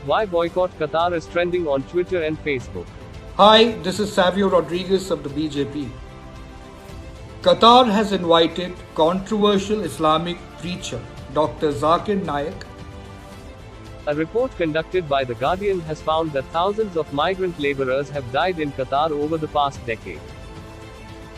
Why boycott Qatar is trending on Twitter and Facebook. Hi, this is Savio Rodriguez of the BJP. Qatar has invited controversial Islamic preacher Dr. Zakir Naik. A report conducted by The Guardian has found that thousands of migrant laborers have died in Qatar over the past decade.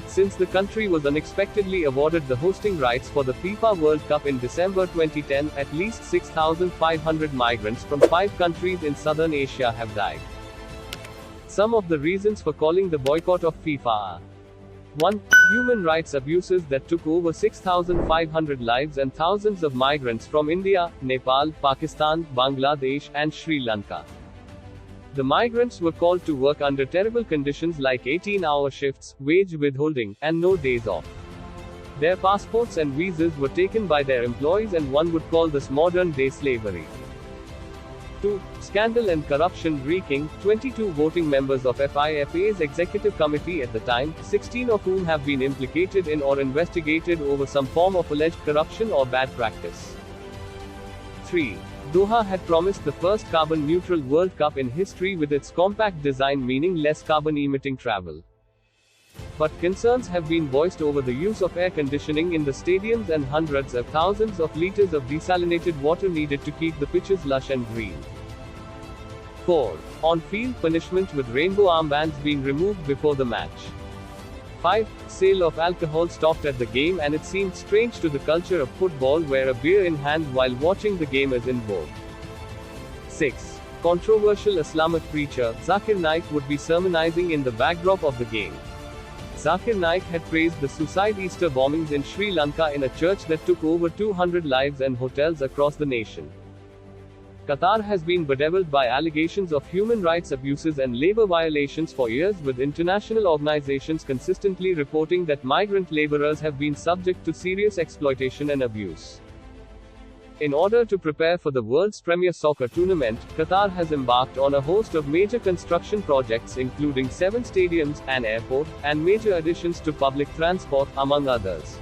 Since the country was unexpectedly awarded the hosting rights for the FIFA World Cup in December 2010, at least 6,500 migrants from 5 countries in southern Asia have died. Some of the reasons for calling the boycott of FIFA are: 1. Human rights abuses that took over 6,500 lives and thousands of migrants from India, Nepal, Pakistan, Bangladesh, and Sri Lanka. The migrants were called to work under terrible conditions like 18-hour shifts, wage withholding, and no days off. Their passports and visas were taken by their employees, and one would call this modern-day slavery. 2. Scandal and corruption reeking. 22 voting members of FIFA's executive committee at the time, 16 of whom have been implicated in or investigated over some form of alleged corruption or bad practice. 3. Doha had promised the first carbon-neutral World Cup in history with its compact design, meaning less carbon-emitting travel. But concerns have been voiced over the use of air conditioning in the stadiums and hundreds of thousands of liters of desalinated water needed to keep the pitches lush and green. 4. On-field punishment with rainbow armbands being removed before the match. 5. Sale of alcohol stopped at the game, and it seemed strange to the culture of football where a beer in hand while watching the game is in vogue. 6. Controversial Islamic preacher Zakir Naik would be sermonizing in the backdrop of the game. Zakir Naik had praised the suicide Easter bombings in Sri Lanka in a church that took over 200 lives and hotels across the nation. Qatar has been bedeviled by allegations of human rights abuses and labor violations for years, with international organizations consistently reporting that migrant laborers have been subject to serious exploitation and abuse. In order to prepare for the world's premier soccer tournament, Qatar has embarked on a host of major construction projects, including 7 stadiums, an airport, and major additions to public transport, among others.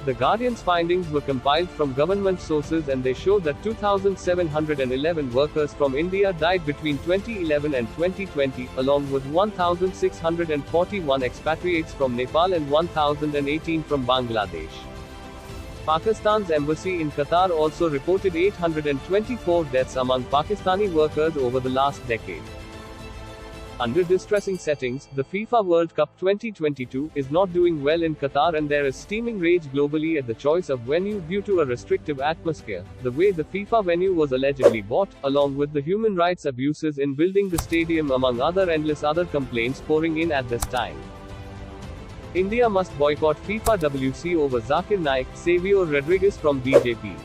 The Guardian's findings were compiled from government sources, and they show that 2,711 workers from India died between 2011 and 2020, along with 1,641 expatriates from Nepal and 1,018 from Bangladesh. Pakistan's embassy in Qatar also reported 824 deaths among Pakistani workers over the last decade. Under distressing settings, the FIFA World Cup 2022 is not doing well in Qatar, and there is steaming rage globally at the choice of venue due to a restrictive atmosphere, the way the FIFA venue was allegedly bought, along with the human rights abuses in building the stadium, among other endless other complaints pouring in at this time. India must boycott FIFA WC over Zakir Naik, Savio Rodriguez from BJP.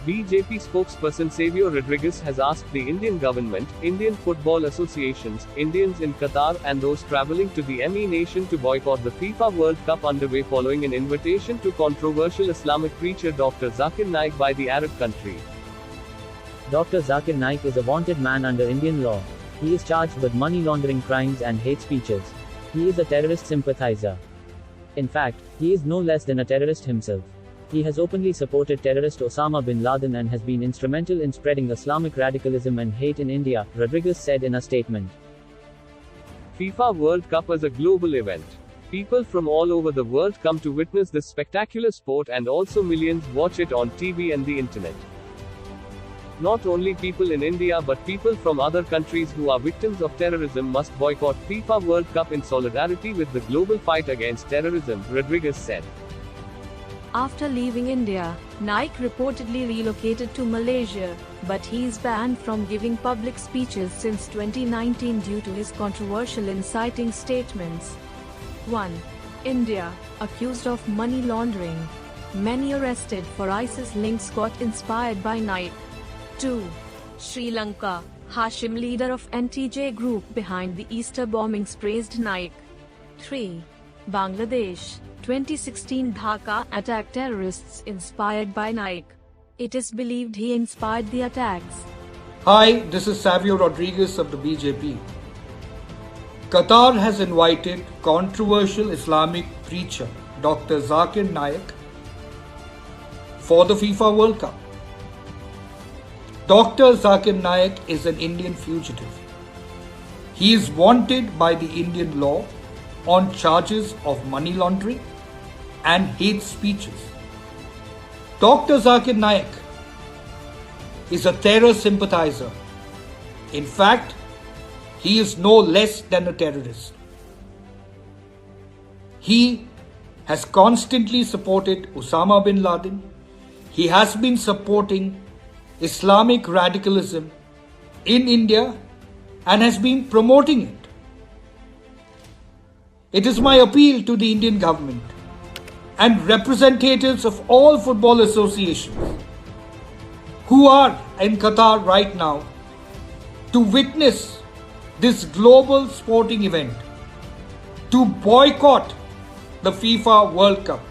BJP spokesperson Savio Rodriguez has asked the Indian government, Indian football associations, Indians in Qatar, and those travelling to the ME nation to boycott the FIFA World Cup underway following an invitation to controversial Islamic preacher Dr. Zakir Naik by the Arab country. Dr. Zakir Naik is a wanted man under Indian law. He is charged with money laundering crimes and hate speeches. He is a terrorist sympathizer. In fact, he is no less than a terrorist himself. He has openly supported terrorist Osama bin Laden and has been instrumental in spreading Islamic radicalism and hate in India, Rodriguez said in a statement. FIFA World Cup is a global event. People from all over the world come to witness this spectacular sport, and also millions watch it on TV and the internet. Not only people in India but people from other countries who are victims of terrorism must boycott FIFA World Cup in solidarity with the global fight against terrorism, Rodriguez said. After leaving India, Naik reportedly relocated to Malaysia, but he is banned from giving public speeches since 2019 due to his controversial inciting statements. 1. India, accused of money laundering. Many arrested for ISIS links got inspired by Naik. 2. Sri Lanka, Hashim, leader of NTJ group behind the Easter bombings, praised Naik. 3. Bangladesh, 2016 Dhaka attack terrorists inspired by Naik. It is believed he inspired the attacks. Hi, this is Savio Rodriguez of the BJP. Qatar has invited controversial Islamic preacher Dr. Zakir Naik for the FIFA World Cup. Dr. Zakir Naik is an Indian fugitive. He is wanted by the Indian law on charges of money laundering and hate speeches. Dr. Zakir Naik is a terror sympathizer. In fact, he is no less than a terrorist. He has constantly supported Osama bin Laden. He has been supporting Islamic radicalism in India and has been promoting it. It is my appeal to the Indian government and representatives of all football associations who are in Qatar right now to witness this global sporting event, to boycott the FIFA World Cup.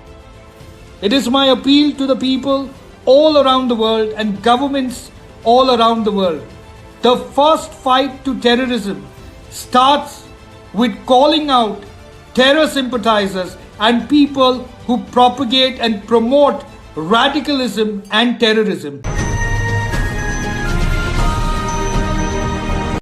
It is my appeal to the people all around the world and governments all around the world. The first fight to terrorism starts with calling out terror sympathizers and people who propagate and promote radicalism and terrorism.